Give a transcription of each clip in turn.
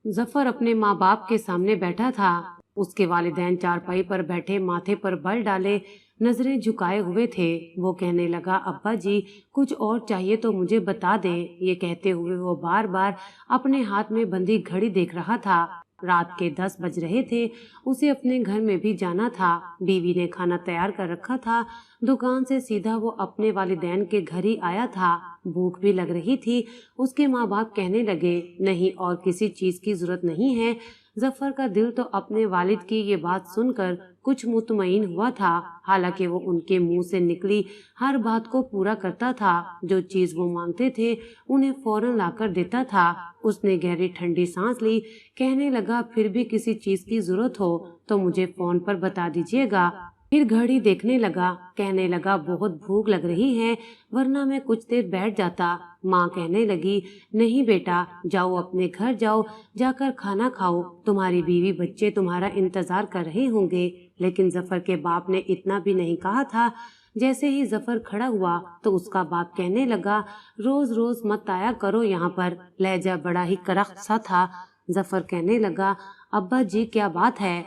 जफर अपने माँ बाप के सामने बैठा था। उसके वालिदैन चारपाई पर बैठे माथे पर बल डाले नजरें झुकाए हुए थे। वो कहने लगा, अब्बा जी कुछ और चाहिए तो मुझे बता दे। ये कहते हुए वो बार बार अपने हाथ में बंधी घड़ी देख रहा था। रात के 10 बज रहे थे। उसे अपने घर में भी जाना था। बीवी ने खाना तैयार कर रखा था। दुकान से सीधा वो अपने वालिदैन के घर ही आया था। भूख भी लग रही थी। उसके माँ बाप कहने लगे, नहीं और किसी चीज की जरूरत नहीं है। जफर का दिल तो अपने वालिद की ये बात सुनकर कुछ मुतमईन हुआ था। हालांकि वो उनके मुंह से निकली हर बात को पूरा करता था। जो चीज वो मांगते थे उन्हें फौरन लाकर देता था। उसने गहरी ठंडी सांस ली। कहने लगा, फिर भी किसी चीज की जरूरत हो तो मुझे फोन पर बता दीजिएगा। फिर घड़ी देखने लगा। कहने लगा, बहुत भूख लग रही है, वरना मैं कुछ देर बैठ जाता। माँ कहने लगी, नहीं बेटा, जाओ अपने घर जाओ, जाकर खाना खाओ। तुम्हारी बीवी बच्चे तुम्हारा इंतजार कर रहे होंगे। लेकिन जफर के बाप ने इतना भी नहीं कहा था। जैसे ही जफर खड़ा हुआ तो उसका बाप कहने लगा, रोज रोज मत आया करो यहाँ पर। लहजा बड़ा ही करख्त सा था। जफर कहने लगा, अब्बा जी क्या बात है,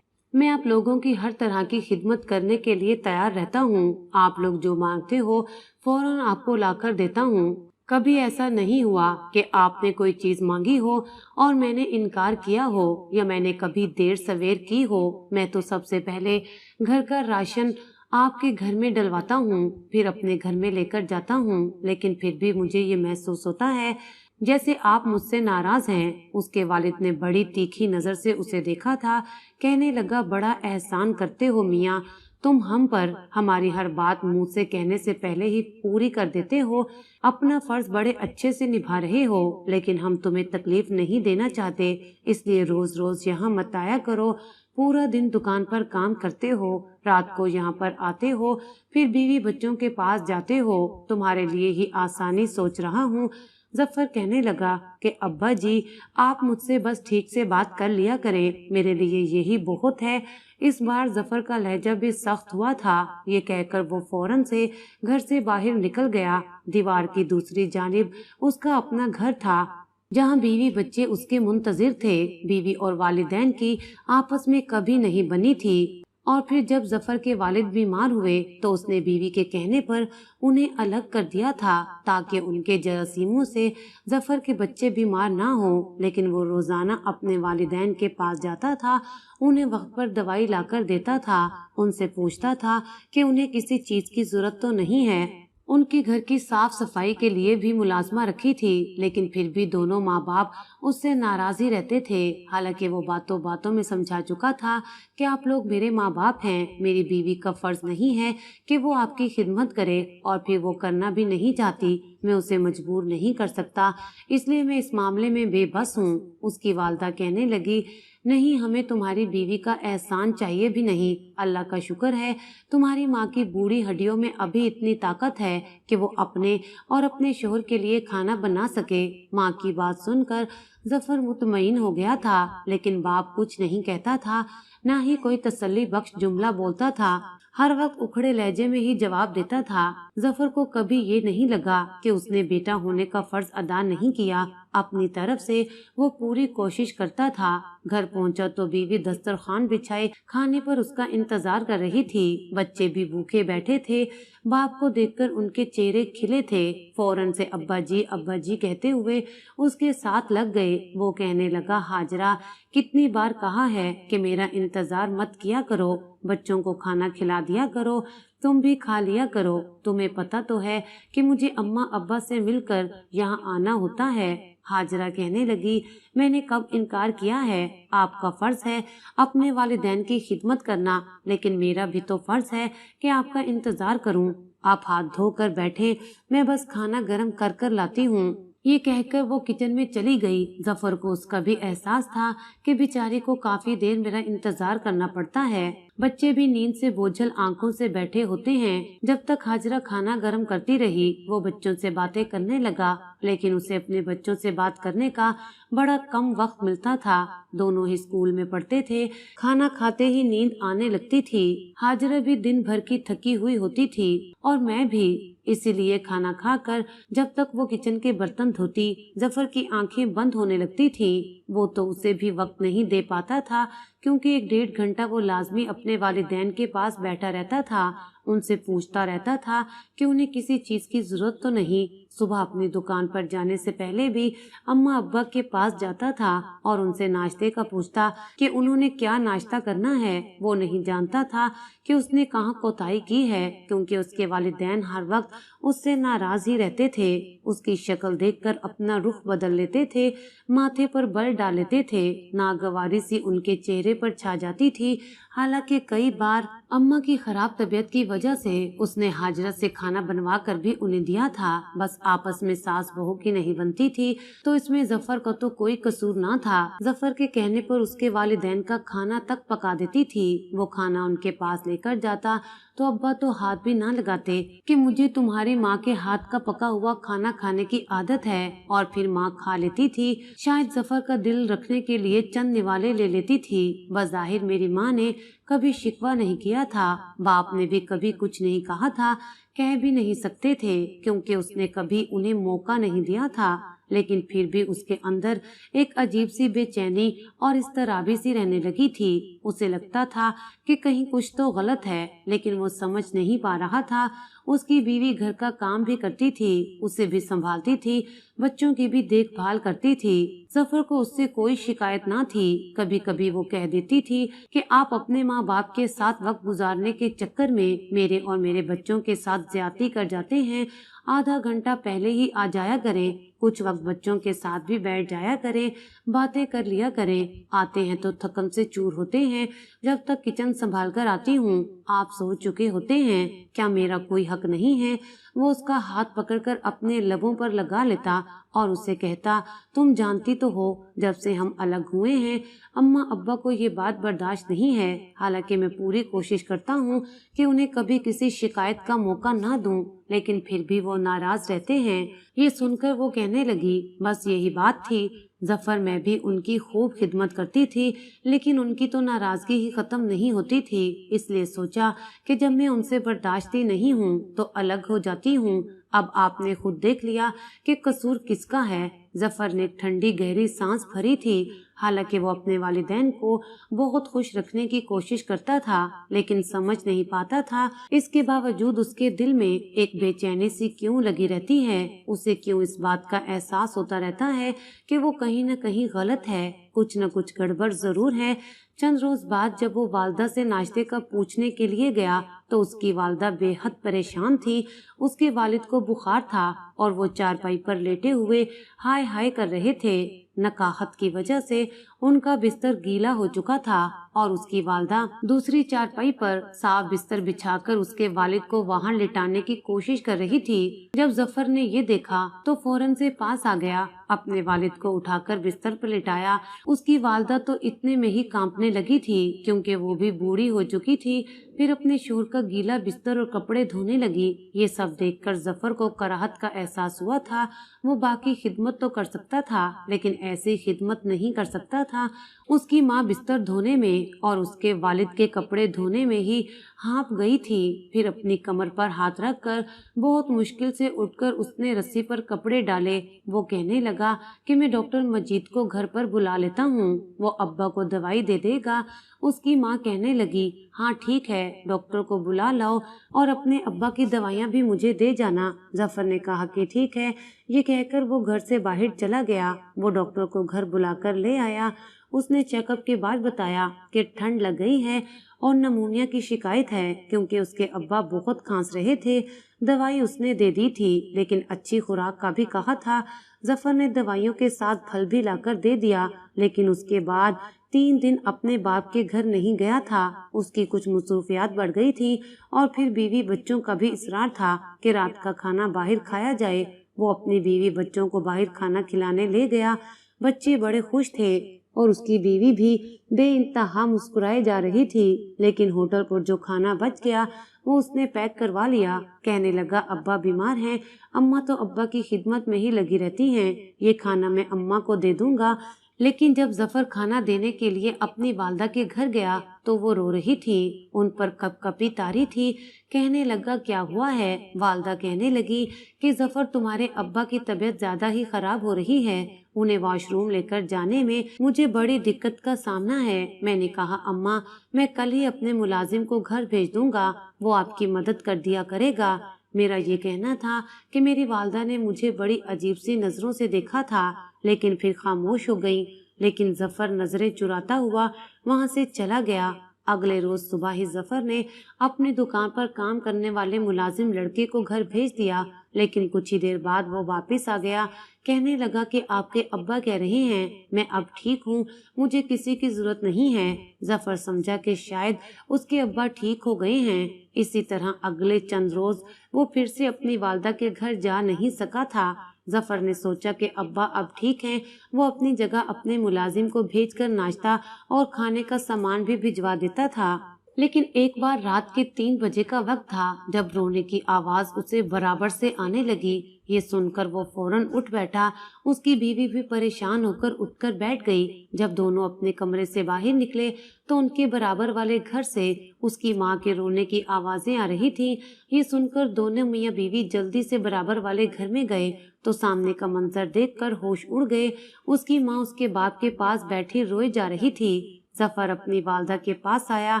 मैं आप लोगों की हर तरह की खिदमत करने के लिए तैयार रहता हूँ। आप लोग जो मांगते हो फौरन आपको लाकर देता हूँ। कभी ऐसा नहीं हुआ कि आपने कोई चीज मांगी हो और मैंने इनकार किया हो या मैंने कभी देर सवेर की हो। मैं तो सबसे पहले घर का राशन आपके घर में डलवाता हूँ, फिर अपने घर में लेकर जाता हूँ। लेकिन फिर भी मुझे ये महसूस होता है जैसे आप मुझसे नाराज हैं। उसके वालिद ने बड़ी तीखी नजर से उसे देखा था। कहने लगा, बड़ा एहसान करते हो मियाँ, तुम हम पर हमारी हर बात मुंह से कहने से पहले ही पूरी कर देते हो। अपना फर्ज बड़े अच्छे से निभा रहे हो। लेकिन हम तुम्हें तकलीफ नहीं देना चाहते, इसलिए रोज रोज यहाँ मत आया करो। पूरा दिन दुकान पर काम करते हो, रात को यहाँ पर आते हो, फिर बीवी बच्चों के पास जाते हो। तुम्हारे लिए ही आसानी सोच रहा हूँ। जफर कहने लगा कि अब्बा जी आप मुझसे बस ठीक से बात कर लिया करें, मेरे लिए यही बहुत है। इस बार जफर का लहजा भी सख्त हुआ था। ये कहकर वो फौरन से घर से बाहर निकल गया। दीवार की दूसरी जानिब उसका अपना घर था, जहाँ बीवी बच्चे उसके मुंतजिर थे। बीवी और वालिदैन की आपस में कभी नहीं बनी थी। और फिर जब जफर के वालिद बीमार हुए तो उसने बीवी के कहने पर उन्हें अलग कर दिया था, ताकि उनके जरासीमों से जफर के बच्चे बीमार ना हो। लेकिन वो रोजाना अपने वालिदैन के पास जाता था, उन्हें वक्त पर दवाई लाकर देता था, उनसे पूछता था कि उन्हें किसी चीज की जरूरत तो नहीं है। उनके घर की साफ सफाई के लिए भी मुलाजमा रखी थी। लेकिन फिर भी दोनों माँ बाप उससे नाराज ही रहते थे। हालांकि वो बातों बातों में समझा चुका था कि आप लोग मेरे माँ बाप हैं, मेरी बीवी का फर्ज नहीं है कि वो आपकी खिदमत करे, और फिर वो करना भी नहीं चाहती। मैं उसे मजबूर नहीं कर सकता, इसलिए मैं इस मामले में बेबस हूँ। उसकी वालदा कहने लगी, नहीं, हमें तुम्हारी बीवी का एहसान चाहिए भी नहीं। अल्लाह का शुक्र है तुम्हारी माँ की बूढ़ी हड्डियों में अभी इतनी ताकत है कि वो अपने और अपने शोहर के लिए खाना बना सके। माँ की बात सुनकर जफर मुतमईन हो गया था। लेकिन बाप कुछ नहीं कहता था, ना ही कोई तसल्ली बख्श जुमला बोलता था। हर वक्त उखड़े लहजे में ही जवाब देता था। जफर को कभी ये नहीं लगा कि उसने बेटा होने का फर्ज अदा नहीं किया। अपनी तरफ से वो पूरी कोशिश करता था। घर पहुंचा तो बीवी दस्तरखान बिछाए खाने पर उसका इंतजार कर रही थी। बच्चे भी भूखे बैठे थे। बाप को देखकर उनके चेहरे खिले थे। फौरन से अब्बा जी कहते हुए उसके साथ लग गए। वो कहने लगा, हाजरा, कितनी बार कहा है कि मेरा इंतजार मत किया करो, बच्चों को खाना खिला दिया करो, तुम भी खा लिया करो। तुम्हें पता तो है कि मुझे अम्मा अब्बा से मिलकर यहाँ आना होता है। हाजरा कहने लगी, मैंने कब इनकार किया है। आपका फर्ज है अपने वालिदैन की खिदमत करना, लेकिन मेरा भी तो फर्ज है कि आपका इंतजार करूं। आप हाथ धोकर बैठे, मैं बस खाना गर्म कर कर लाती हूँ। ये कहकर वो किचन में चली गई। जफर को उसका भी एहसास था कि बेचारे को काफी देर मेरा इंतजार करना पड़ता है। बच्चे भी नींद से बोझल आंखों से बैठे होते हैं। जब तक हाजरा खाना गर्म करती रही, वो बच्चों से बातें करने लगा, लेकिन उसे अपने बच्चों से बात करने का बड़ा कम वक्त मिलता था। दोनों ही स्कूल में पढ़ते थे। खाना खाते ही नींद आने लगती थी। हाजरा भी दिन भर की थकी हुई होती थी और मैं भी। इसीलिए खाना खाकर जब तक वो किचन के बर्तन धोती, जफर की आंखें बंद होने लगती थी। वो तो उसे भी वक्त नहीं दे पाता था, क्योंकि 1-1.5 घंटा वो लाजमी अपने वालिदैन के पास बैठा रहता था। उनसे पूछता रहता था कि उन्हें किसी चीज की जरूरत तो नहीं। सुबह अपनी दुकान पर जाने से पहले भी अम्मा अब्बा के पास जाता था और उनसे नाश्ते का पूछता कि उन्होंने क्या नाश्ता करना है। वो नहीं जानता था कि उसने कहाँ कोताही की है, क्योंकि उसके वालिदैन हर वक्त उससे नाराज ही रहते थे। उसकी शक्ल देखकर अपना रुख बदल लेते थे, माथे पर बल डाल लेते थे, नागवारी सी उनके चेहरे पर छा जाती थी। हालांकि कई बार अम्मा की खराब तबीयत की वजह से उसने हाजरत से खाना बनवा कर भी उन्हें दिया था। बस आपस में सास बहू की नहीं बनती थी, तो इसमें जफर का तो कोई कसूर ना था। जफर के कहने पर उसके वालिदैन का खाना तक पका देती थी। वो खाना उनके पास लेकर जाता तो अब्बा तो हाथ भी ना लगाते कि मुझे तुम्हारी माँ के हाथ का पका हुआ खाना खाने की आदत है, और फिर माँ खा लेती थी। शायद जफर का दिल रखने के लिए चंद निवाले ले लेती थी। बज़ाहिर मेरी माँ ने कभी शिकवा नहीं किया था, बाप ने भी कभी कुछ नहीं कहा था, कह भी नहीं सकते थे, क्योंकि उसने कभी उन्हें मौका नहीं दिया था। लेकिन फिर भी उसके अंदर एक अजीब सी बेचैनी और इस्तराबी सी रहने लगी थी। उसे लगता था कि कहीं कुछ तो गलत है, लेकिन वो समझ नहीं पा रहा था। उसकी बीवी घर का काम भी करती थी, उसे भी संभालती थी, बच्चों की भी देखभाल करती थी। जफर को उससे कोई शिकायत ना थी। कभी कभी वो कह देती थी कि आप अपने माँ बाप के साथ वक्त गुजारने के चक्कर में मेरे और मेरे बच्चों के साथ ज्यादती कर जाते हैं। आधा घंटा पहले ही आ जाया करें, कुछ वक्त बच्चों के साथ भी बैठ जाया करें, बातें कर लिया करें। आते हैं तो थकन से चूर होते हैं। जब तक किचन संभाल कर आती हूँ आप सो चुके होते हैं। क्या मेरा कोई हक नहीं है? वो उसका हाथ पकड़कर अपने लबों पर लगा लेता और उसे कहता, तुम जानती तो हो जब से हम अलग हुए हैं अम्मा अब्बा को ये बात बर्दाश्त नहीं है। हालांकि मैं पूरी कोशिश करता हूँ कि उन्हें कभी किसी शिकायत का मौका ना दूं, लेकिन फिर भी वो नाराज रहते हैं। ये सुनकर वो कहने लगी, बस यही बात थी जफर, मैं भी उनकी खूब खिदमत करती थी, लेकिन उनकी तो नाराजगी ही खत्म नहीं होती थी। इसलिए सोचा कि जब मैं उनसे बर्दाश्ती नहीं हूँ तो अलग हो जाती हूँ। अब आपने खुद देख लिया कि कसूर किसका है। जफर ने ठंडी गहरी सांस भरी थी। हालांकि वो अपने वालिदैन को बहुत खुश रखने की कोशिश करता था, लेकिन समझ नहीं पाता था इसके बावजूद उसके दिल में एक बेचैनी सी क्यों लगी रहती है। उसे क्यों इस बात का एहसास होता रहता है कि वो कहीं न कहीं गलत है, कुछ न कुछ गड़बड़ जरूर है। चंद रोज बाद जब वो वालदा से नाश्ते का पूछने के लिए गया तो उसकी वालदा बेहद परेशान थी। उसके वालिद को बुखार था और वो चारपाई पर लेटे हुए हाय हाय कर रहे थे। नकाहत की वजह से उनका बिस्तर गीला हो चुका था और उसकी वालदा दूसरी चारपाई पर साफ बिस्तर बिछाकर उसके वालिद को वहां लिटाने की कोशिश कर रही थी। जब जफर ने ये देखा तो फौरन से पास आ गया, अपने वालिद को उठाकर बिस्तर पर लिटाया। उसकी वालदा तो इतने में ही कांपने लगी थी, क्योंकि वो भी बूढ़ी हो चुकी थी। फिर अपने शोर का गीला बिस्तर और कपड़े धोने लगी। ये सब देखकर जफर को कराहत का एहसास हुआ था। वो बाकी खिदमत तो कर सकता था, लेकिन ऐसी खिदमत नहीं कर सकता था। उसकी माँ बिस्तर धोने में और उसके वालिद के कपड़े धोने में ही हाँप गई थी। फिर अपनी कमर पर हाथ रखकर बहुत मुश्किल से उठकर उसने रस्सी पर कपड़े डाले। वो कहने लगा कि मैं डॉक्टर मजीद को घर पर बुला लेता हूँ, वो अब्बा को दवाई दे देगा। उसकी माँ कहने लगी, हाँ ठीक है, डॉक्टर को बुला लाओ और अपने अब्बा की दवाइयाँ भी मुझे दे जाना। जफर ने कहा कि ठीक है। ये कहकर वो घर से बाहर चला गया। वो डॉक्टर को घर बुलाकर ले आया। उसने चेकअप के बाद बताया कि ठंड लग गई है और नमूनिया की शिकायत है, क्योंकि उसके अब्बा बहुत खांस रहे थे। दवाई उसने दे दी थी, लेकिन अच्छी खुराक का भी कहा था। जफर ने दवाइयों के साथ फल भी लाकर दे दिया, लेकिन उसके बाद 3 दिन अपने बाप के घर नहीं गया था। उसकी कुछ मसरूफियात बढ़ गई थी और फिर बीवी बच्चों का भी इसरार था कि रात का खाना बाहर खाया जाए। वो अपनी बीवी बच्चों को बाहर खाना खिलाने ले गया। बच्चे बड़े खुश थे और उसकी बीवी भी बेइंतहा मुस्कुराए जा रही थी। लेकिन होटल पर जो खाना बच गया वो उसने पैक करवा लिया। कहने लगा, अब्बा बीमार हैं, अम्मा तो अब्बा की खिदमत में ही लगी रहती हैं, ये खाना मैं अम्मा को दे दूंगा। लेकिन जब जफर खाना देने के लिए अपनी वालदा के घर गया तो वो रो रही थी, उन पर कपकपी तारी थी। कहने लगा, क्या हुआ है? वालदा कहने लगी कि जफर, तुम्हारे अब्बा की तबीयत ज्यादा ही खराब हो रही है, उन्हें वॉशरूम लेकर जाने में मुझे बड़ी दिक्कत का सामना है। मैंने कहा, अम्मा, मैं कल ही अपने मुलाजिम को घर भेज दूंगा, वो आपकी मदद कर दिया करेगा। मेरा ये कहना था कि मेरी वालदा ने मुझे बड़ी अजीब सी नजरों से देखा था, लेकिन फिर खामोश हो गई। लेकिन जफर नजरें चुराता हुआ वहां से चला गया। अगले रोज सुबह ही जफर ने अपनी दुकान पर काम करने वाले मुलाजिम लड़के को घर भेज दिया, लेकिन कुछ ही देर बाद वो वापस आ गया। कहने लगा कि आपके अब्बा कह रहे हैं मैं अब ठीक हूँ, मुझे किसी की जरूरत नहीं है। जफर समझा कि शायद उसके अब्बा ठीक हो गए हैं। इसी तरह अगले चंद रोज वो फिर से अपनी वालदा के घर जा नहीं सका था। जफर ने सोचा कि अब्बा अब ठीक हैं, वो अपनी जगह अपने मुलाजिम को भेजकर नाश्ता और खाने का सामान भी भिजवा देता था। लेकिन एक बार रात के 3 बजे का वक्त था जब रोने की आवाज उसे बराबर से आने लगी। ये सुनकर वो फौरन उठ बैठा। उसकी बीवी भी परेशान होकर उठकर बैठ गई। जब दोनों अपने कमरे से बाहर निकले तो उनके बराबर वाले घर से उसकी माँ के रोने की आवाजें आ रही थी। ये सुनकर दोनों मियाँ बीवी जल्दी से बराबर वाले घर में गए तो सामने का मंजर देखकर होश उड़ गए। उसकी माँ उसके बाप के पास बैठी रोए जा रही थी। जफर अपनी वालदा के पास आया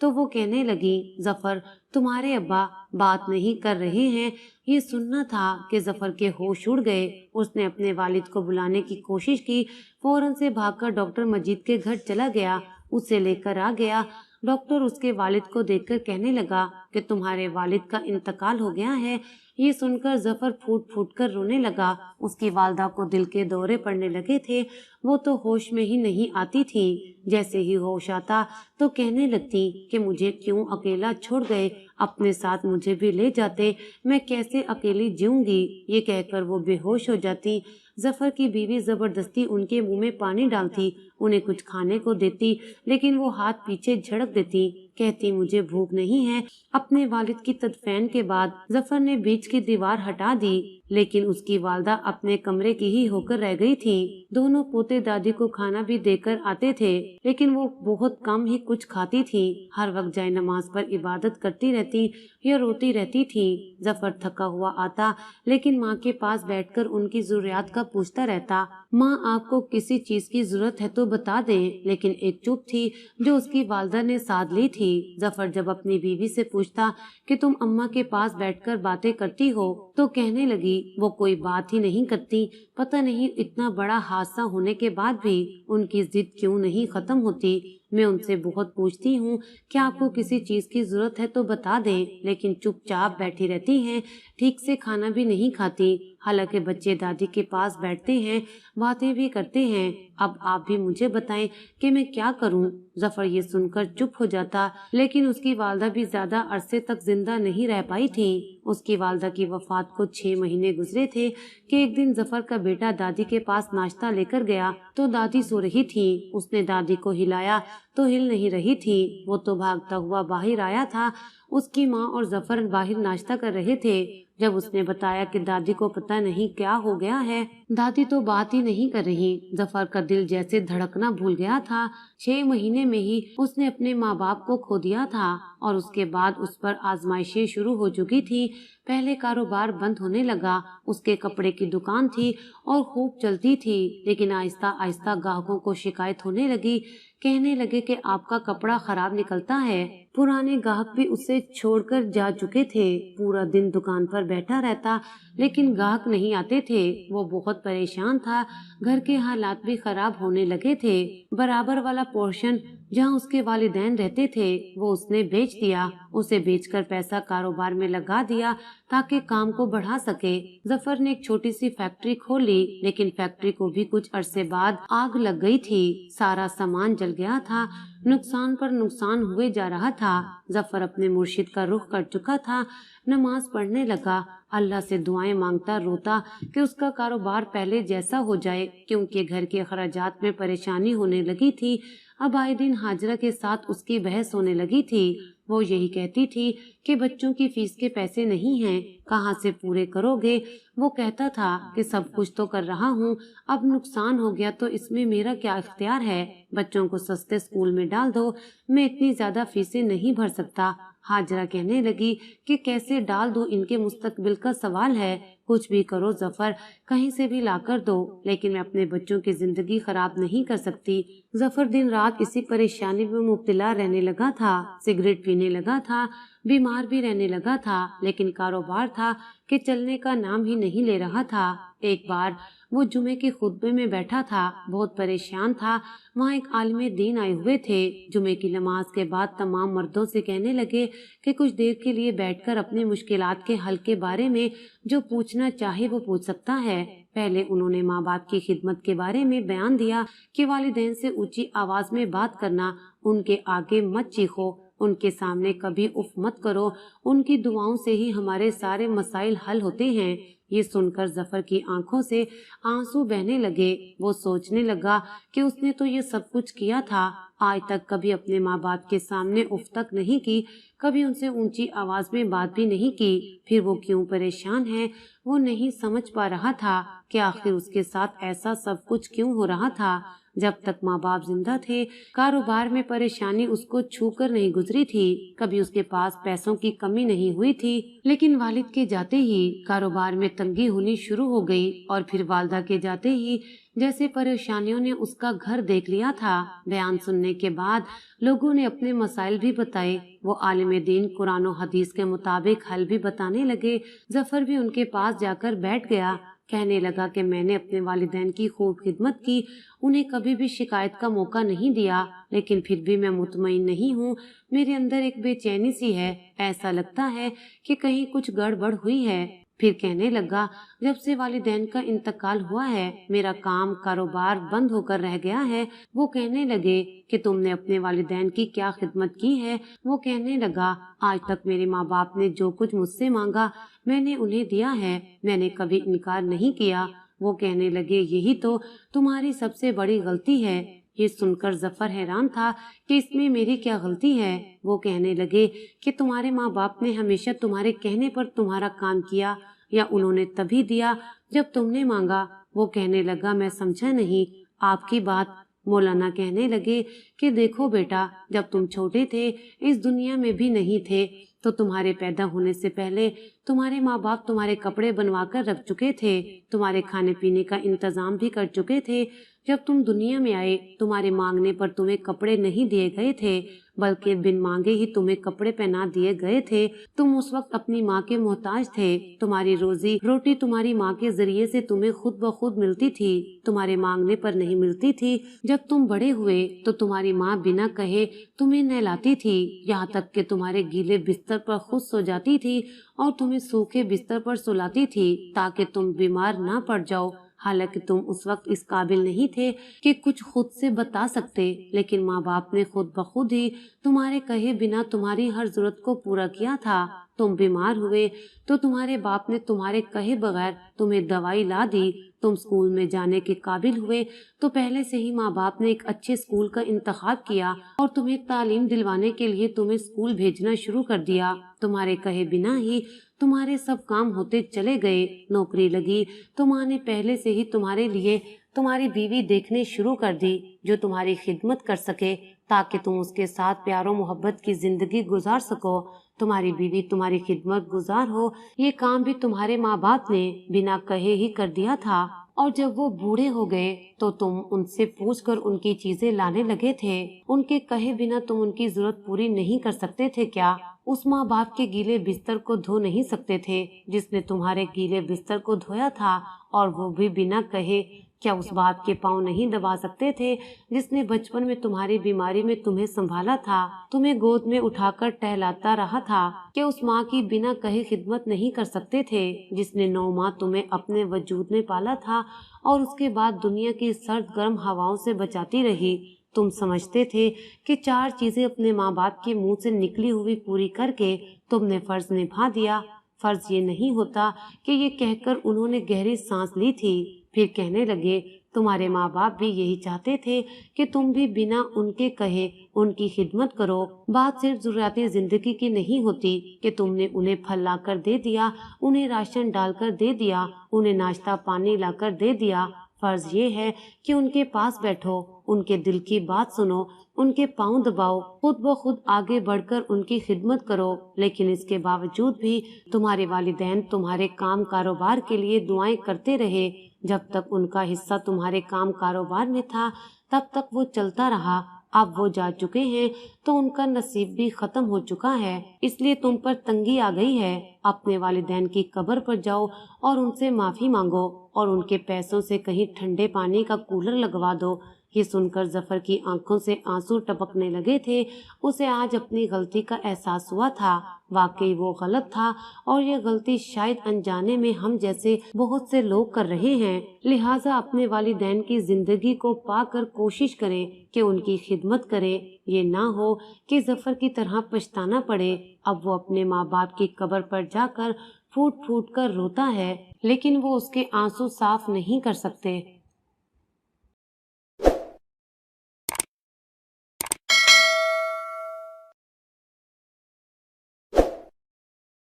तो वो कहने लगी, जफर, तुम्हारे अब्बा बात नहीं कर रहे हैं। ये सुनना था कि जफर के होश उड़ गए। उसने अपने वालिद को बुलाने की कोशिश की, फौरन से भागकर डॉक्टर मजीद के घर चला गया, उसे लेकर आ गया। डॉक्टर उसके वालिद को देखकर कहने लगा कि तुम्हारे वालिद का इंतकाल हो गया है। ये सुनकर जफर फूट फूट कर रोने लगा। उसकी वालदा को दिल के दौरे पड़ने लगे थे, वो तो होश में ही नहीं आती थी। जैसे ही होश आता तो कहने लगती कि मुझे क्यों अकेला छोड़ गए, अपने साथ मुझे भी ले जाते, मैं कैसे अकेली जीऊंगी। ये कहकर वो बेहोश हो जाती। जफर की बीवी जबरदस्ती उनके मुंह में पानी डालती, उन्हें कुछ खाने को देती, लेकिन वो हाथ पीछे झड़क देती, कहती मुझे भूख नहीं है। अपने वालिद की तदफीन के बाद जफर ने बीच की दीवार हटा दी, लेकिन उसकी वालदा अपने कमरे की ही होकर रह गई थी। दोनों पोते दादी को खाना भी देकर आते थे, लेकिन वो बहुत कम ही कुछ खाती थी। हर वक्त जाए नमाज पर इबादत करती रहती या रोती रहती थी। जफर थका हुआ आता, लेकिन माँ के पास बैठकर उनकी जरूरियात का पूछता रहता। माँ, आपको किसी चीज की जरूरत है तो बता दें, लेकिन एक चुप थी जो उसकी वालदा ने साध ली थी। जफर जब अपनी बीवी से पूछता कि तुम अम्मा के पास बैठकर बातें करती हो, तो कहने लगी वो कोई बात ही नहीं करती। पता नहीं इतना बड़ा हादसा होने के बाद भी उनकी जिद क्यों नहीं खत्म होती। मैं उनसे बहुत पूछती हूँ कि आपको किसी चीज की जरूरत है तो बता दें, लेकिन चुपचाप बैठी रहती हैं, ठीक से खाना भी नहीं खाती। हालांकि बच्चे दादी के पास बैठते हैं, बातें भी करते हैं। अब आप भी मुझे बताएं कि मैं क्या करूं। जफर ये सुनकर चुप हो जाता, लेकिन उसकी वालदा भी ज्यादा अरसे तक जिंदा नहीं रह पाई थी। उसकी वालदा की वफात को 6 महीने गुजरे थे कि एक दिन जफर का बेटा दादी के पास नाश्ता लेकर गया तो दादी सो रही थी। उसने दादी को हिलाया तो हिल नहीं रही थी। वो तो भागता हुआ बाहर आया था। उसकी माँ और जफर बाहर नाश्ता कर रहे थे। जब उसने बताया कि दादी को पता नहीं क्या हो गया है, दादी तो बात ही नहीं कर रही। जफर का दिल जैसे धड़कना भूल गया था। 6 महीने में ही उसने अपने माँ बाप को खो दिया था और उसके बाद उस पर आजमाइशें शुरू हो चुकी थी। पहले कारोबार बंद होने लगा। उसके कपड़े की दुकान थी और खूब चलती थी, लेकिन आहिस्ता आहिस्ता ग्राहकों को शिकायत होने लगी। कहने लगे कि आपका कपड़ा खराब निकलता है। पुराने ग्राहक भी उसे छोड़कर जा चुके थे। पूरा दिन दुकान पर बैठा रहता, लेकिन ग्राहक नहीं आते थे। वो बहुत परेशान था। घर के हालात भी खराब होने लगे थे। बराबर वाला पोर्शन जहाँ उसके वालिदैन रहते थे वो उसने बेच दिया। उसे बेचकर पैसा कारोबार में लगा दिया ताकि काम को बढ़ा सके। जफर ने एक छोटी सी फैक्ट्री खोली, लेकिन फैक्ट्री को भी कुछ अरसे बाद आग लग गई थी। सारा सामान जल गया था। नुकसान पर नुकसान हुए जा रहा था। जफर अपने मुर्शिद का रुख कर चुका था। नमाज पढ़ने लगा, अल्लाह से दुआएं मांगता रोता कि उसका कारोबार पहले जैसा हो जाए, क्योंकि घर के अखराजात में परेशानी होने लगी थी। अब आए दिन हाजरा के साथ उसकी बहस होने लगी थी। वो यही कहती थी कि बच्चों की फीस के पैसे नहीं हैं, कहाँ से पूरे करोगे। वो कहता था कि सब कुछ तो कर रहा हूँ, अब नुकसान हो गया तो इसमें मेरा क्या इख्तियार है। बच्चों को सस्ते स्कूल में डाल दो, मैं इतनी ज्यादा फीसें नहीं भर सकता। हाजरा कहने लगी कि कैसे डाल दूं, इनके मुस्तकबिल का सवाल है। कुछ भी करो जफर, कहीं से भी ला कर दो, लेकिन मैं अपने बच्चों की जिंदगी खराब नहीं कर सकती। जफर दिन रात इसी परेशानी में मुब्तला रहने लगा था, सिगरेट पीने लगा था, बीमार भी रहने लगा था, लेकिन कारोबार था कि चलने का नाम ही नहीं ले रहा था। एक बार वो जुमे के खुतबे में बैठा था, बहुत परेशान था। वहाँ एक आलिम दीन आए हुए थे। जुमे की नमाज के बाद तमाम मर्दों से कहने लगे कि कुछ देर के लिए बैठकर अपनी मुश्किलात के हल के बारे में जो पूछना चाहे वो पूछ सकता है। पहले उन्होंने माँ बाप की खिदमत के बारे में बयान दिया कि वालिदैन से ऊंची आवाज में बात करना, उनके आगे मत चीखो, उनके सामने कभी उफ मत करो, उनकी दुआओं से ही हमारे सारे मसाइल हल होते हैं। ये सुनकर जफर की आंखों से आंसू बहने लगे। वो सोचने लगा कि उसने तो ये सब कुछ किया था, आज तक कभी अपने माँ बाप के सामने उफ तक नहीं की, कभी उनसे ऊंची आवाज में बात भी नहीं की। फिर वो क्यों परेशान है, वो नहीं समझ पा रहा था कि आखिर उसके साथ ऐसा सब कुछ क्यों हो रहा था। जब तक माँ बाप जिंदा थे, कारोबार में परेशानी उसको छूकर नहीं गुजरी थी, कभी उसके पास पैसों की कमी नहीं हुई थी। लेकिन वालिद के जाते ही कारोबार में तंगी होनी शुरू हो गई, और फिर वालदा के जाते ही जैसे परेशानियों ने उसका घर देख लिया था। बयान सुनने के बाद लोगों ने अपने मसाइल भी बताए। वो आलिम दीन कुरान और हदीस के मुताबिक हल भी बताने लगे। जफर भी उनके पास जाकर बैठ गया। कहने लगा कि मैंने अपने वालिदैन की खूब खिदमत की, उन्हें कभी भी शिकायत का मौका नहीं दिया, लेकिन फिर भी मैं मुतमईन नहीं हूँ। मेरे अंदर एक बेचैनी सी है, ऐसा लगता है कि कहीं कुछ गड़बड़ हुई है। फिर कहने लगा, जब से वालिदैन का इंतकाल हुआ है, मेरा काम कारोबार बंद होकर रह गया है। वो कहने लगे कि तुमने अपने वालिदैन की क्या खिदमत की है। वो कहने लगा, आज तक मेरे माँ बाप ने जो कुछ मुझसे मांगा मैंने उन्हें दिया है, मैंने कभी इनकार नहीं किया। वो कहने लगे, यही तो तुम्हारी सबसे बड़ी गलती है। ये सुनकर जफर हैरान था कि इसमें मेरी क्या गलती है। वो कहने लगे कि तुम्हारे माँ बाप ने हमेशा तुम्हारे कहने पर तुम्हारा काम किया, या उन्होंने तभी दिया जब तुमने मांगा। वो कहने लगा, मैं समझा नहीं आपकी बात। मौलाना कहने लगे कि देखो बेटा, जब तुम छोटे थे, इस दुनिया में भी नहीं थे, तो तुम्हारे पैदा होने से पहले तुम्हारे माँ बाप तुम्हारे कपड़े बनवा कर रख चुके थे, तुम्हारे खाने पीने का इंतजाम भी कर चुके थे। जब तुम दुनिया में आए, तुम्हारे मांगने पर तुम्हें कपड़े नहीं दिए गए थे, बल्कि बिन मांगे ही तुम्हें कपड़े पहना दिए गए थे। तुम उस वक्त अपनी माँ के मोहताज थे। तुम्हारी रोजी रोटी तुम्हारी माँ के जरिए से तुम्हें खुद ब खुद मिलती थी, तुम्हारे मांगने पर नहीं मिलती थी। जब तुम बड़े हुए तो तुम्हारी माँ बिना कहे तुम्हें नहलाती थी, यहाँ तक कि तुम्हारे गीले बिस्तर पर खुद सो जाती थी और तुम्हें सूखे बिस्तर पर सुलाती थी ताकि तुम बीमार ना पड़ जाओ। हालांकि तुम उस वक्त इस काबिल नहीं थे कि कुछ खुद से बता सकते, लेकिन माँ बाप ने खुद ब खुद ही तुम्हारे कहे बिना तुम्हारी हर जरूरत को पूरा किया था। तुम बीमार हुए तो तुम्हारे बाप ने तुम्हारे कहे बगैर तुम्हें दवाई ला दी। तुम स्कूल में जाने के काबिल हुए तो पहले से ही माँ बाप ने एक अच्छे स्कूल का इंतखाब किया और तुम्हें तालीम दिलवाने के लिए तुम्हें स्कूल भेजना शुरू कर दिया। तुम्हारे कहे बिना ही तुम्हारे सब काम होते चले गए। नौकरी लगी तो माँ ने पहले से ही तुम्हारे लिए तुम्हारी बीवी देखने शुरू कर दी जो तुम्हारी खिदमत कर सके, ताकि तुम उसके साथ प्यार और मोहब्बत की जिंदगी गुजार सको। तुम्हारी बीवी तुम्हारी खिदमत गुजार हो, ये काम भी तुम्हारे माँ बाप ने बिना कहे ही कर दिया था। और जब वो बूढ़े हो गए तो तुम उनसे पूछकर उनकी चीजें लाने लगे थे। उनके कहे बिना तुम उनकी जरूरत पूरी नहीं कर सकते थे क्या? उस माँ बाप के गीले बिस्तर को धो नहीं सकते थे जिसने तुम्हारे गीले बिस्तर को धोया था, और वो भी बिना कहे? क्या उस बाप के पाँव नहीं दबा सकते थे जिसने बचपन में तुम्हारी बीमारी में तुम्हें संभाला था, तुम्हें गोद में उठाकर टहलाता रहा था? क्या उस माँ की बिना कहे खिदमत नहीं कर सकते थे जिसने 9 माह तुम्हें अपने वजूद में पाला था और उसके बाद दुनिया की सर्द गर्म हवाओं से बचाती रही? तुम समझते थे कि 4 चीजें अपने माँ बाप के मुंह से निकली हुई पूरी करके तुमने फर्ज निभा दिया। फर्ज ये नहीं होता कि ये कहकर उन्होंने गहरी सांस ली थी। फिर कहने लगे, तुम्हारे माँ बाप भी यही चाहते थे कि तुम भी बिना उनके कहे उनकी खिदमत करो। बात सिर्फ ज़रूरियाती जिंदगी की नहीं होती कि तुमने उन्हें फल लाकर दे दिया, उन्हें राशन डालकर दे दिया, उन्हें नाश्ता पानी लाकर दे दिया। फर्ज ये है कि उनके पास बैठो, उनके दिल की बात सुनो, उनके पांव दबाओ, खुद ब खुद आगे बढ़कर उनकी खिदमत करो। लेकिन इसके बावजूद भी तुम्हारे वालिदैन तुम्हारे काम कारोबार के लिए दुआएं करते रहे। जब तक उनका हिस्सा तुम्हारे काम कारोबार में था तब तक वो चलता रहा। अब वो जा चुके हैं तो उनका नसीब भी खत्म हो चुका है, इसलिए तुम पर तंगी आ गई है। अपने वालिदैन की कब्र पर जाओ और उनसे माफी मांगो और उनके पैसों से कहीं ठंडे पानी का कूलर लगवा दो। ये सुनकर जफर की आंखों से आंसू टपकने लगे थे। उसे आज अपनी गलती का एहसास हुआ था। वाकई वो गलत था और ये गलती शायद अनजाने में हम जैसे बहुत से लोग कर रहे हैं। लिहाजा अपने वालिदैन की जिंदगी को पाकर कोशिश करें कि उनकी खिदमत करें। ये ना हो कि जफर की तरह पछताना पड़े। अब वो अपने माँ बाप की कब्र पर जाकर फूट फूट कर रोता है, लेकिन वो उसके आंसू साफ नहीं कर सकते।